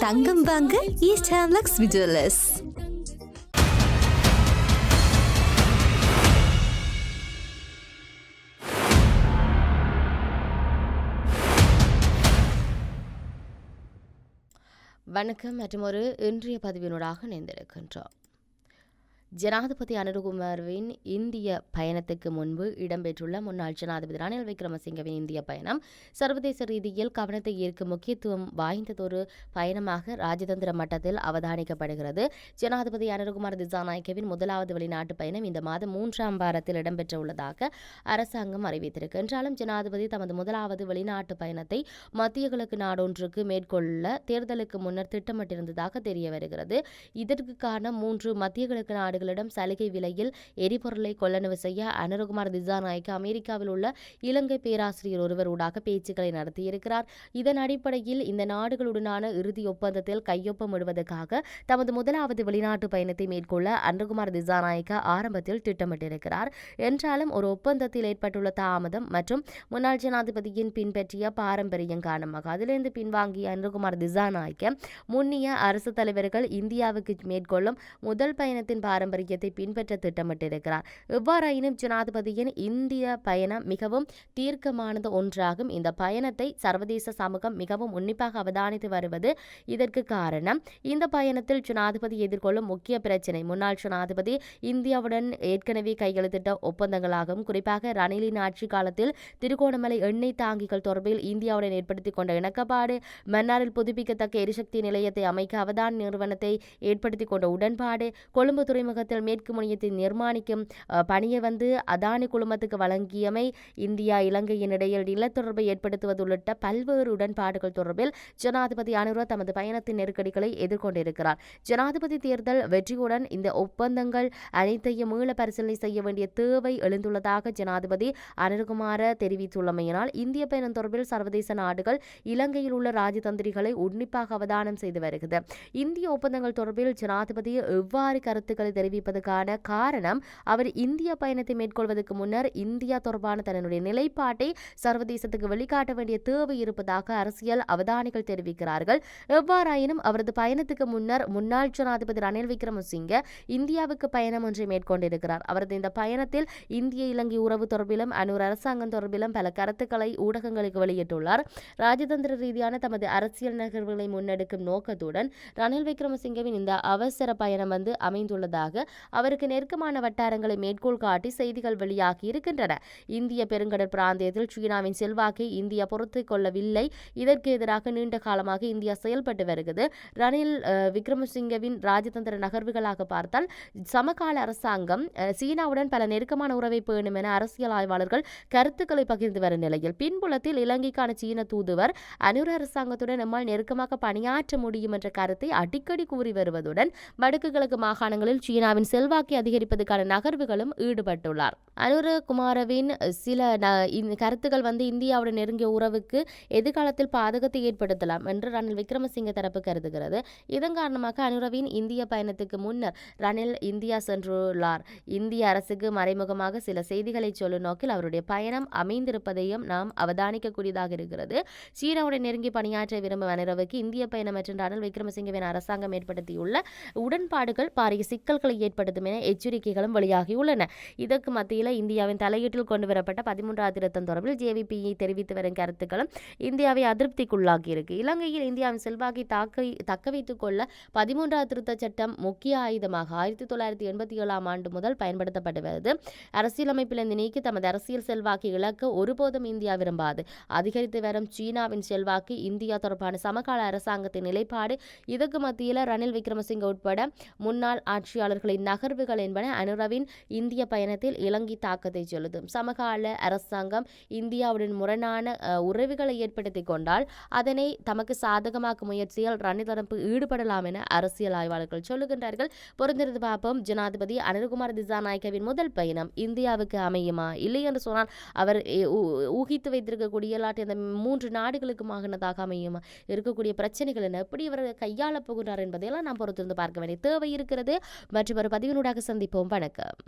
தங்கம் வாங்க ஈஸ்ட் ஹேம்லக்ஸ் விஜுவலர்ஸ். வணக்கம் மற்றும் ஒரு இன்றைய பதிவினூடாக இணைந்திருக்கின்றோம். ஜனாதிபதி அனுரகுமாரவின் இந்திய பயணத்துக்கு முன்பு இடம்பெற்றுள்ள முன்னாள் ஜனாதிபதி ரணில் விக்ரமசிங்கவின் இந்திய பயணம் சர்வதேச ரீதியில் கவனத்தை ஈர்க்கும் முக்கியத்துவம் வாய்ந்ததொரு பயணமாக ராஜதந்திர மட்டத்தில் அவதானிக்கப்படுகிறது. ஜனாதிபதி அனுரகுமார திசாநாயக்கவின் முதலாவது வெளிநாட்டு பயணம் இந்த மாதம் 3ஆம் வாரத்தில் இடம்பெற்ற உள்ளதாக அரசாங்கம் அறிவித்திருக்கு. என்றாலும் ஜனாதிபதி தமது முதலாவது வெளிநாட்டு பயணத்தை மத்திய கிழக்கு நாடொன்றுக்கு மேற்கொள்ள தேர்தலுக்கு முன்னர் திட்டமிட்டிருந்ததாக தெரிய வருகிறது. இதற்கு காரணம் 3 மத்திய கிழக்கு நாடுகளிடம் சலுகை விலையில் எரிபொருளை கொள்ளளவு செய்ய அனுரகுமார திசாநாயக்க அமெரிக்காவில் உள்ள இலங்கை பேராசிரியர் ஒருவர் ஊடாக பேச்சுக்களை நடத்தியிருக்கிறார். இதன் அடிப்படையில் இந்த நாடுகளுடனான இறுதி ஒப்பந்தத்தில் கையொப்பமிடுவதற்காக தமது முதலாவது வெளிநாட்டு பயணத்தை மேற்கொள்ள அனுரகுமார திசாநாயக்க ஆரம்பத்தில் திட்டமிட்டிருக்கிறார். என்றாலும் ஒரு ஒப்பந்தத்தில் ஏற்பட்டுள்ள தாமதம் மற்றும் முன்னாள் ஜனாதிபதியின் பின்பற்றிய பாரம்பரியம் காரணமாக அதிலிருந்து பின்வாங்கிய அனுரகுமார திசாநாயக்க முன்னிய அரசு தலைவர்கள் இந்தியாவுக்கு மேற்கொள்ளும் முதல் பயணத்தின் பாரம்பரியத்தை பின்பற்ற திட்டமிட்டிருக்கிறார். எவ்வாறாயினும் ஜனாதிபதியின் இந்திய பயணம் மிகவும் தீர்க்கமானது ஒன்றாகும். இந்த பயணத்தை சர்வதேச சமூகம் மிகவும் உன்னிப்பாக அவதானித்து வருவது இதற்கு காரணம். இந்த பயணத்தில் ஜனாதிபதி எதிர்கொள்ளும் முக்கிய பிரச்சினை முன்னாள் ஜனாதிபதி இந்தியாவுடன் ஏற்கனவே கையெழுத்திட்ட ஒப்பந்தங்களாகும். குறிப்பாக ரணிலின் ஆட்சி காலத்தில் திருகோணமலை எண்ணெய் தாங்கிகள் தொடர்பில் இந்தியாவுடன் ஏற்படுத்திக் கொண்ட இணக்கப்பாடு, மன்னாரில் புதுப்பிக்கத்தக்க எரிசக்தி நிலையத்தை அமைக்க அவதான் நிறுவனத்தை ஏற்படுத்திக் கொண்ட உடன்பாடு, கொழும்பு துறைமுகத்தில் மேற்கு முனையத்தை நிர்மாணிக்கும் பணியை அதானி குழுமத்துக்கு வழங்கியமை, இந்தியா இலங்கையின் இடையில் நிலத்தொடர்பை ஏற்படுத்துவது உள்ளிட்ட பல்வேறு உடன்பாடுகள் தொடர்பில் ஜனாதிபதி அனுர தமது பயணத்தின் நெருக்கடிகளை எதிர்கொண்டிருக்கிறார். ஜனாதிபதி தேர்தல் வெற்றியுடன் இந்த ஒப்பந்தங்கள் அனைத்தையும் மீள பரிசீலனை செய்ய வேண்டிய தேவை எழுந்துள்ளதாக ஜனாதிபதி அனுரகுமார தெரிவித்துள்ளமையினால் இந்திய பயணம் தொடர்பில் சர்வதேச நாடுகள் இலங்கையில் உள்ள ராஜதந்திரிகளை உன்னிப்பாக அவதானம் செய்து வருகிறது. இந்திய ஒப்பந்தங்கள் தொடர்பில் ஜனாதிபதி எவ்வாறு கருத்துக்களை தெரிவிப்பதற்கான காரணம் அவர் இந்திய பயணத்தை மேற்கொள்வதற்கு முன்னர் இந்தியா தொடர்பான தன்னுடைய நிலைப்பாட்டை சர்வதேசத்துக்கு வெளிக்காட்ட வேண்டிய தேவை இருப்பதாக அரசியல் அவதானிகள் தெரிவிக்கிறார்கள். எவ்வாறாயினும் அவரது பயணத்துக்கு முன்னர் முன்னாள் ஜனாதிபதி ரணில் விக்ரமசிங்க இந்தியாவுக்கு பயணம் ஒன்றை மேற்கொண்டிருக்கிறார். அவரது இந்த பயணத்தில் இந்திய இலங்கை உறவு தொடர்பிலும் அனூர் அரசாங்கம் தொடர்பிலும் பல கருத்துக்களை ஊடகங்களுக்கு வெளியிட்டுள்ளார். ராஜதந்திர ரீதியான தமது அரசியல் நகர்வுகளை முன்னெடுக்கும் நோக்கத்துடன் ரணில் விக்ரமசிங்கவின் இந்த அவசர பயணம் அமைந்துள்ளதாக அவருக்கு நெருக்கமான வட்டாரங்களை மேற்கோள் காட்டி செய்திகள் வெளியாகி இருக்கின்றன. இந்திய பெருங்கடல் பிராந்தியத்தில் சீனாவின் செல்வாக்கை இந்தியா பொறுத்துக் கொள்ளவில்லை. இதற்கு எதிராக நீண்ட காலமாக இந்தியா செயல்பட்டு வருகிறது. ரணில் விக்ரமசிங்கவின் ராஜதந்திர நகர்வுகளாக பார்த்தால் சமகால அரசாங்கம் சீனாவுடன் பல நெருக்கமான உறவை பேணும் என அரசியல் ஆய்வாளர்கள் கருத்துக்களை பகிர்ந்து வரும் நிலையில் பின்புலத்தில் இலங்கைக்கான சீன தூதுவர் அனுர அரசாங்கத்துடன் நம்மால் நெருக்கமாக பணியாற்ற முடியும் என்ற கருத்தை அடிக்கடி கூறி வருவதுடன் வடக்கு கிழக்கு மாகாணங்களில் சீனாவின் செல்வாக்கை அதிகரிப்பதற்கான நகர்வுகளும் ஈடுபட்டுள்ளார். அனுரகுமாரவின் சில கருத்துக்கள் இந்தியாவுடன் நெருங்கிய உறவுக்கு எதிர்காலத்தில் பாதகத்தை ஏற்படுத்தலாம் என்று ரணில் விக்ரமசிங்க தரப்பு கருதுகிறது. இதன் காரணமாக அனுரவின் இந்திய பயணத்துக்கு முன்னர் ரணில் இந்தியா சென்றுள்ளார். இந்திய அரசுக்கு மறைமுகமாக சில செய்திகளை சொல்லும் நோக்கில் அவருடைய பயணம் அமைந்திருப்பதையும் நாம் அவதானிக்கக்கூடியதாக இருக்கிறது. சீனாவுடன் நெருங்கி பணியாற்ற விரும்பும் அனுரவுக்கு இந்திய பயணம் மற்றும் ரணில் விக்ரமசிங்கவின் அரசாங்கம் ஏற்படுத்தியுள்ள உடன்பாடுகள் பாரிய சிக்கல்களை ஏற்படுத்தும் என எச்சரிக்கைகளும் வெளியாகியுள்ளன. இதற்கு மத்தியில் இந்தியாவின் தலையீட்டில் கொண்டுவரப்பட்ட 13வது திருத்தம் தொடர்பில் ஜேவிபி தெரிவித்து வரும் கருத்துக்களும் இந்தியாவை அதிருப்திக்குள்ளாகியிருக்கு. இலங்கையில் இந்தியாவின் செல்வாக்கை தக்க வைத்துக் கொள்ள 13வது திருத்த சட்டம் முக்கிய ஆயுதமாக 1987ஆம் ஆண்டு முதல் பயன்படுத்தப்பட்டு வருது. அரசியலமைப்பிலிருந்து நீக்கி தமது அரசியல் செல்வாக்கை இழக்க ஒருபோதும் இந்தியா விரும்பாது. அதிகரித்து வரும் சீனாவின் செல்வாக்கு இந்தியா தொடர்பான சமகால அரசாங்கத்தின் நிலைப்பாடு, இதற்கு மத்தியில் ரணில் விக்ரமசிங்க உட்பட முன்னாள் ஆட்சியாளர்களின் நகர்வுகள் என்பன அனுரவின் இந்திய பயணத்தில் இலங்கை தாக்கத்தை செலுத்தும். சமகால அரசாங்கம் இந்தியாவுடன் முரணான உறவுகளை ஏற்படுத்திக் கொண்டால் அதனை தமக்கு சாதகமாக்கும் முயற்சியில் ரணில் தரப்பு ஈடுபடலாம் என அரசியல் ஆய்வாளர்கள் சொல்லுகின்றார்கள். பொருந்திருந்து பார்ப்போம். ஜனாதிபதி அனுரகுமார திசாநாயக்கவின் முதல் பயணம் இந்தியாவுக்கு அமையுமா இல்லை என்று சொன்னால் அவர் ஊகித்து வைத்திருக்கக்கூடிய இந்த 3 நாடுகளுக்குமாகனதாக அமையுமா, இருக்கக்கூடிய பிரச்சனைகள் என்ன, எப்படி இவர் கையாள போகிறார் என்பதையெல்லாம் நாம் பொறுத்திருந்து பார்க்க வேண்டிய தேவை இருக்கிறது. மற்றும் ஒரு பதிவினூடாக சந்திப்போம். வணக்கம்.